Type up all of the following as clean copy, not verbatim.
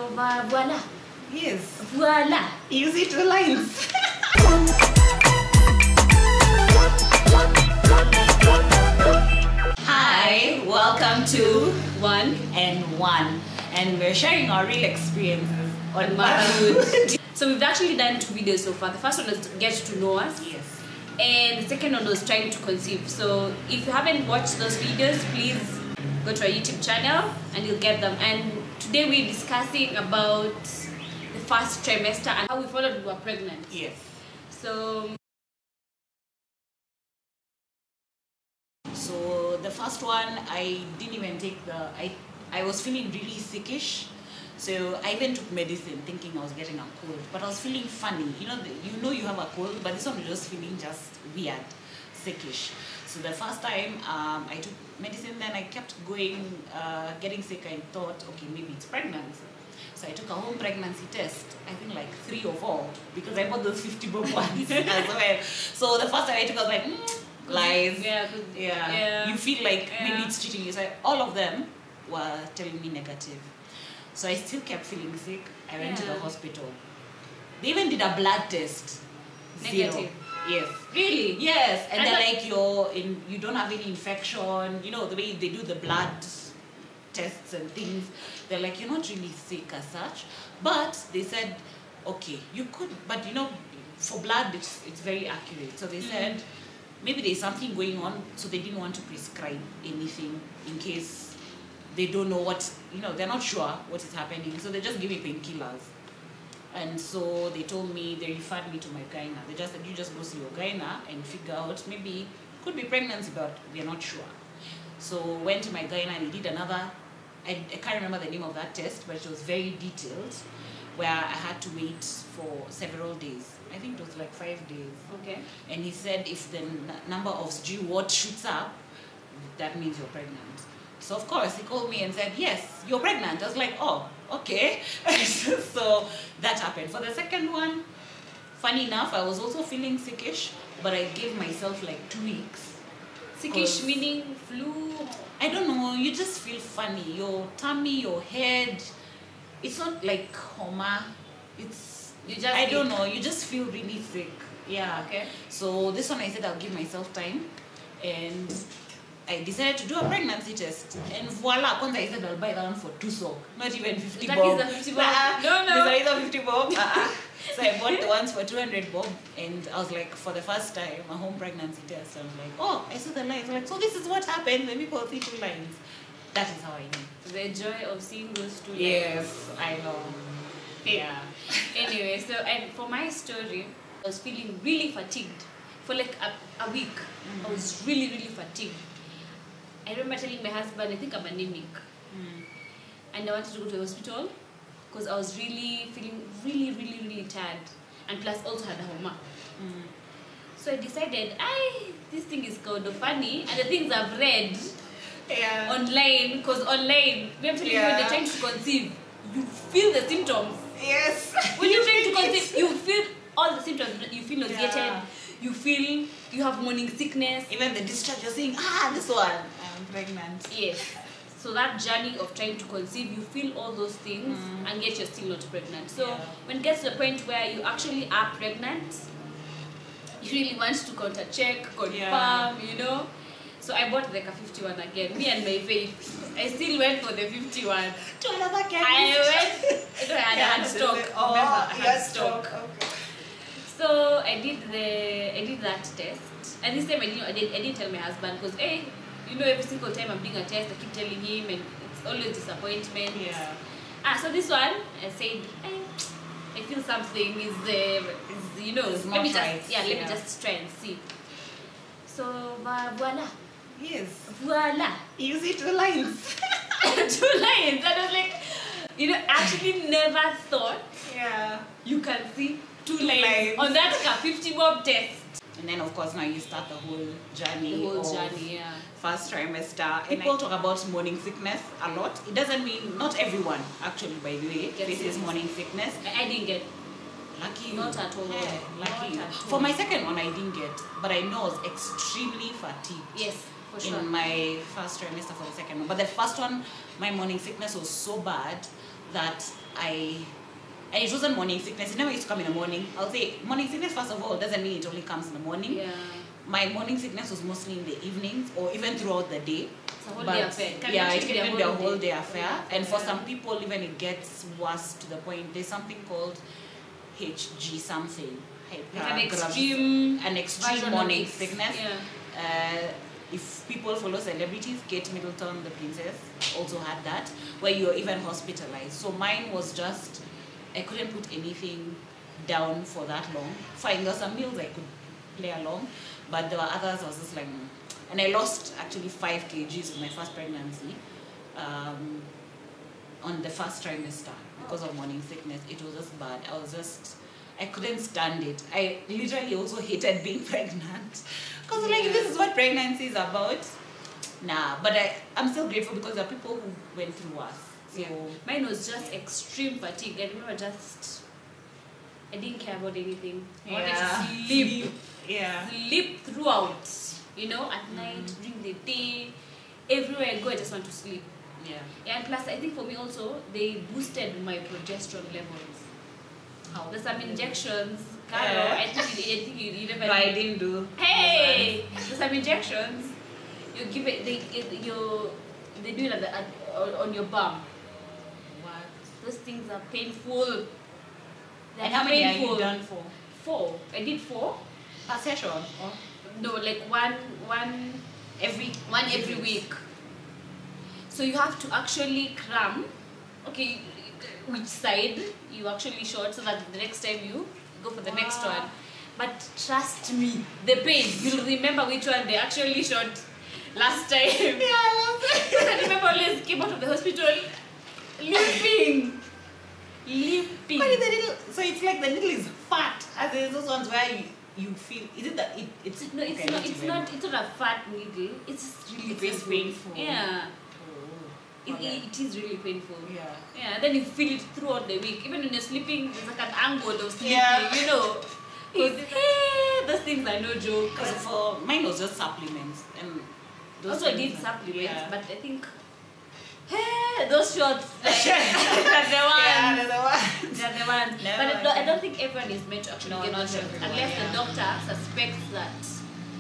Voila. Yes. Voila. Easy two lines. Hi, welcome to Wan Wan, and we're sharing our real experiences on motherhood. So we've actually done 2 videos so far. The first one was to get to know us. Yes. And the second one was trying to conceive. So if you haven't watched those videos, please go to our YouTube channel and you'll get them. And today we're discussing about the first trimester and how we found out we were pregnant. Yes. So the first one, I didn't even take I was feeling really sickish. So I even took medicine thinking I was getting a cold, but I was feeling funny. You know you have a cold, but this one was just feeling just weird, sickish. So the first time I took medicine, then I kept going, getting sick. I thought, okay, maybe it's pregnancy. So I took a home pregnancy test, I think like 3 or 4, because I bought those 50 bob ones as well. So the first time I took, I was like, lies. Yeah. You feel like maybe it's cheating you. So all of them were telling me negative. So I still kept feeling sick. I went to the hospital. They even did a blood test. Negative. 0. Yes. Really? Yes. And they're like, you don't have any infection. You know, the way they do the blood tests and things. They're like, you're not really sick as such. But they said, okay, you could, but for blood, it's very accurate. So they said, maybe there's something going on, so they didn't want to prescribe anything in case they don't know what, they're not sure what is happening. So they just give me painkillers. And so they told me, they referred me to my gyna. They just said, you just go see your gyna and figure out, maybe could be pregnancy, but we're not sure. So went to my gyna and he did another, I can't remember the name of that test, but it was very detailed, where I had to wait for several days. I think it was like 5 days. Okay. And he said if the number of GWAT shoots up, that means you're pregnant. So of course he called me and said, yes, you're pregnant. I was like, oh, okay. So that happened. For the second one, funny enough, I was also feeling sickish, but I gave myself like 2 weeks. Sickish meaning flu? I don't know, you just feel funny. Your tummy, your head, it's not like coma. I don't know, you just feel really sick. Yeah. Okay. So this one I said I'll give myself time, and I decided to do a pregnancy test. And voila, I said I'll buy that one for 2 sok, not even 50 bob. That is a 50 bob. No. These are 50 bob. So I bought the ones for 200 bob, and I was like, for the first time, a home pregnancy test. I was like, oh, I saw the lines. I'm like, so this is what happens when people see 2 lines. That is how I knew. The joy of seeing those 2 lines. Yes, I know. Yeah. Anyway, so and for my story, I was feeling really fatigued for like a week. I was really fatigued. I remember telling my husband, I think I'm anemic, and I wanted to go to the hospital because I was really feeling really tired, and plus also had a homa. So I decided, this thing is kind of funny, and the things I've read online, because online, I'm telling you, when they're trying to conceive, you feel the symptoms. Yes. When you're trying to conceive, you feel all the symptoms. You feel nauseated. You feel you have morning sickness. Even the discharge, you're saying, this one, I'm pregnant. Yes. So that journey of trying to conceive, you feel all those things, and yet you're still not pregnant. So when it gets to the point where you actually are pregnant, you really want to counter-check, confirm, So I bought like a 51 again. Me and my faith. I still went for the 51. To another chemist. I had stock. I had stock. Okay. So I did that test, and this time I didn't tell my husband, because every single time I'm doing a test, I keep telling him, and it's always disappointment. Yeah. So this one, I said, I feel something is let me just try and see. So voila. Yes. Voila. Easy 2 lines. 2 lines. And I was like, actually never thought you can see 2 lines on that 50 bob test. And then of course now you start the whole journey. First trimester. And people talk about morning sickness a lot. It doesn't mean, not everyone actually, by the way, faces morning sickness. I didn't get. Lucky you. Not at all. Yeah, lucky you. For my second one I didn't get, but I know I was extremely fatigued. Yes. For sure. In my first trimester for the second one. But the first one, my morning sickness was so bad that and it wasn't morning sickness. It never used to come in the morning. I'll say morning sickness, first of all, doesn't mean it only comes in the morning. Yeah. My morning sickness was mostly in the evenings or even throughout the day. It's a whole day affair. It can be a whole day affair. And for some people, even it gets worse to the point. There's something called HG something. An extreme morning sickness. Yeah. If people follow celebrities, Kate Middleton, the princess, also had that, where you were even hospitalized. So mine was just, I couldn't put anything down for that long. Fine, there were some meals I could play along, but there were others I was just like, and I lost actually 5 kgs in my first pregnancy on the first trimester because of morning sickness. It was just bad. I couldn't stand it. I literally also hated being pregnant. Because like, this is what pregnancy is about. Nah, but I'm still grateful because there are people who went through worse. So mine was just extreme fatigue. I remember I didn't care about anything. I wanted to sleep. Sleep throughout. You know, at night, during the day, everywhere I go, I just want to sleep. Yeah. And plus, I think for me also, they boosted my progesterone levels. There's some injections. Carol, I think you never. No, I didn't do. Hey, there's some injections. You give it. They do it on your bum. What? Those things are painful. And how many are you done for? 4. I did 4 per session. Or? No, like one every week. So you have to actually cram. Okay, which side you actually shot so that the next time you go for the next one. But trust me, the pain, you'll remember which one they actually shot last time. Yeah, I love it. I remember I always came out of the hospital limping. But so it's like the needle is fat, as in those ones where you feel, is it that it's no, it's not a fat needle, it's really painful. Yeah. It is really painful. Yeah. And then you feel it throughout the week. Even when you're sleeping, there's like an angle of sleeping, you know. Those things are no joke. Because for mine was just supplements. And those also I did supplements, but I think those shots, they're the ones. They're the ones. But I don't think everyone is meant to actually get those shots unless the doctor suspects that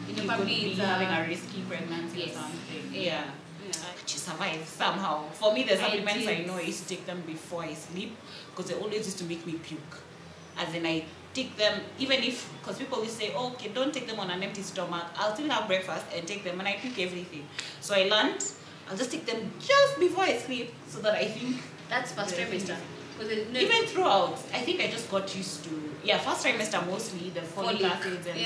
you probably be having a risky pregnancy or something. Yeah. But you survive somehow. For me, the supplements I know I used to take them before I sleep because they always used to make me puke. As in, I take them even if, because people will say, oh, okay, don't take them on an empty stomach. I'll still have breakfast and take them, and I puke everything. So I learned I'll just take them just before I sleep so that I think that's first trimester. Even throughout, I think I just got used to first trimester mostly the folic acids and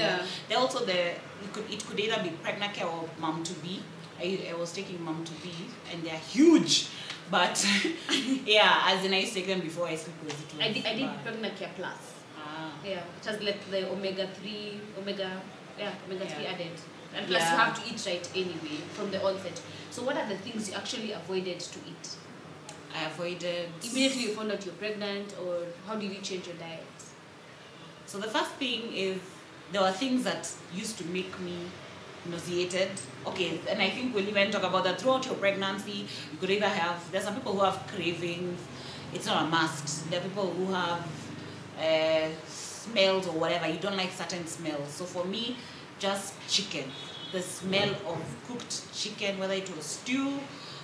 they also it could either be pregnant care or mom to be. I was taking mom to be and they're huge, but as in I used to take them before I sleep. I did pregnant care plus. Which has like the omega 3 added. And plus you have to eat right anyway from the onset. So what are the things you actually avoided to eat? I avoided... Immediately you found out you're pregnant, or how did you change your diet? So the first thing is, there were things that used to make me nauseated. Okay, and I think we'll even talk about that throughout your pregnancy. You could either have... There's some people who have cravings. It's not a must. There are people who have smells or whatever. You don't like certain smells. So for me, just chicken. The smell of cooked chicken, whether it was stew,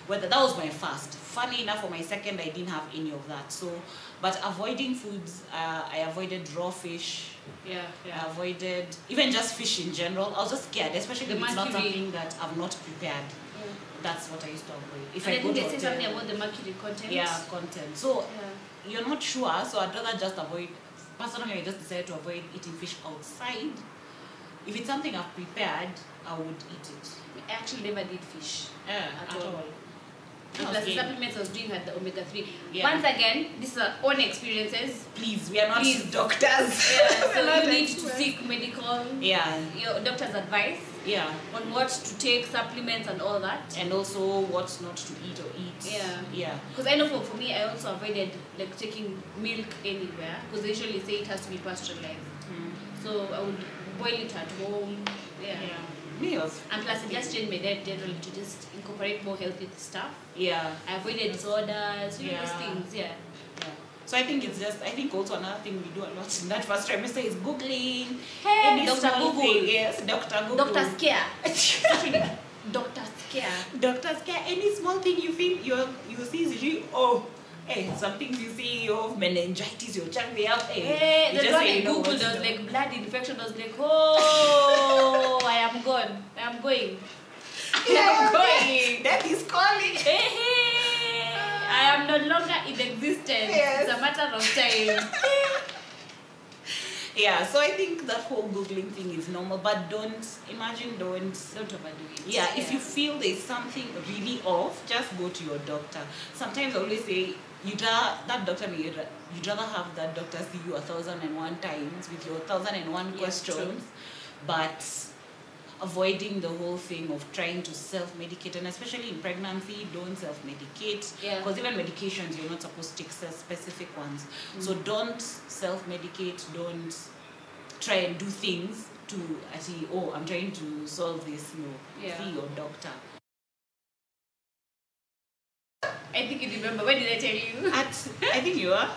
that was my first. Funny enough, for my second, I didn't have any of that. So, but avoiding foods, I avoided raw fish. I avoided even just fish in general. I was just scared, especially if it's not something that I've not prepared. That's what I used to avoid. If and I think they say something about the mercury content. Content. So you're not sure, so I'd rather just avoid. Personally, I just decided to avoid eating fish outside. If it's something I've prepared, I would eat it. I actually never did fish at all. Plus the supplements I was doing had the omega 3. Once again, these are own experiences. Please, we are not doctors. So you need to seek medical, your doctor's advice on what to take, supplements and all that. And also what not to eat or eat. Because I know for me, I also avoided like taking milk anywhere because they usually say it has to be pasteurized. So I would boil it at home. Meals. And plus, I just changed my diet generally to just incorporate more healthy stuff. I avoided sodas, those things. So I think also another thing we do a lot in that first trimester is Googling. Hey, any Dr. small Google. thing. Yes, Dr. Google. Dr. Scare. Actually, Dr. Scare. Dr. Scare, any small thing you feel you see is usually, oh, hey, some things you see of meningitis, your child may have, Hey, you the just one say, I you know googled, what there to was do. like blood infection. I was like, oh, I am gone. I am going. I am going. Death is calling. Hey, I am no longer in existence. Yes. It's a matter of time. Yeah, so I think that whole Googling thing is normal, but don't overdo it. Yeah, if you feel there's something really off, just go to your doctor. Sometimes I always say, you'd rather have that doctor see you 1,001 times with your 1,001 questions, true. but avoiding the whole thing of trying to self-medicate, and especially in pregnancy, don't self-medicate, because even medications, you're not supposed to take specific ones. So don't self-medicate, don't try and do things to actually, oh, I'm trying to solve this. No, see your doctor. I think you remember. When did I tell you? I think you are.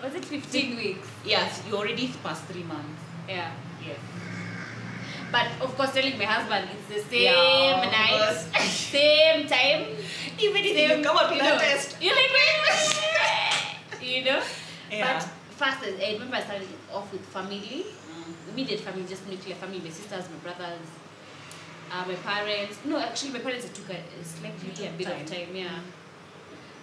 Was it 15 weeks? Yes, you already passed 3 months. Yeah. Yes. But of course, telling my husband it's the same night, same time. Even if you come up with a test. You like you know? Yeah. But first, I remember I started off with family. Immediate family, just nuclear family. My sisters, my brothers, my parents. No, actually, my parents took a slightly a bit of time. Yeah.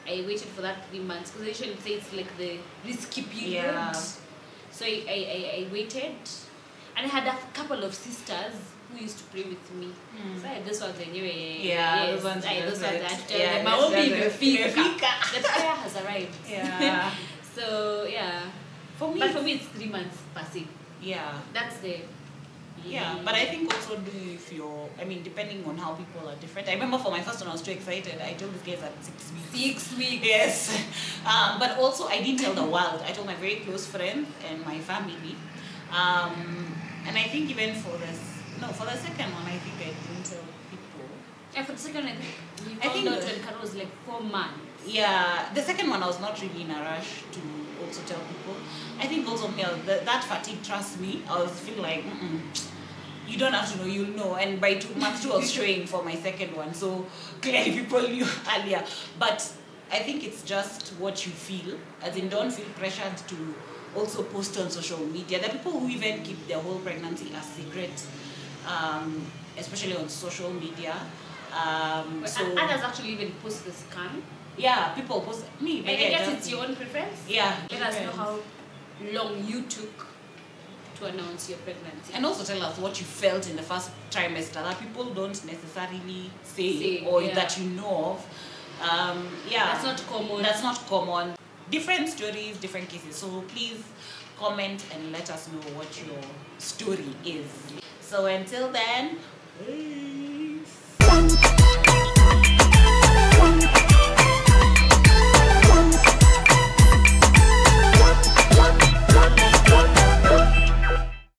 I waited for that 3 months because they usually say it's like the risky period. Yeah. So I waited. And I had a couple of sisters who used to pray with me. So those ones I knew. Yeah, those ones I had to tell yeah, them, Maombi imefika. the prayer has arrived. Yeah. So yeah. For me, It's 3 months passing. Yeah. That's the But I think also depending on how people are different. I remember for my first one, I was too excited. I told these guys at 6 weeks. 6 weeks. Yes. But also, I didn't tell the world. I told my very close friends and my family. And I think even for the second one, I think I didn't tell people. And for the second, I think we I think found out when Carol was like 4 months. Yeah, the second one I was not really in a rush to also tell people. I think also that fatigue, trust me, I was feeling like, you don't have to know, you'll know. And by 2 months, I was showing for my second one, so clearly people knew earlier. But I think it's just what you feel, as in don't feel pressured to also post on social media. There are people who even keep their whole pregnancy a secret, especially on social media. So others actually even post the scan. Yeah, people post me. And I guess it's your own preference. Yeah. Let us know how long you took to announce your pregnancy. And also tell us what you felt in the first trimester that people don't necessarily say or that you know of. That's not common. That's not common. Different stories, different cases. So please comment and let us know what your story is. So until then, bye.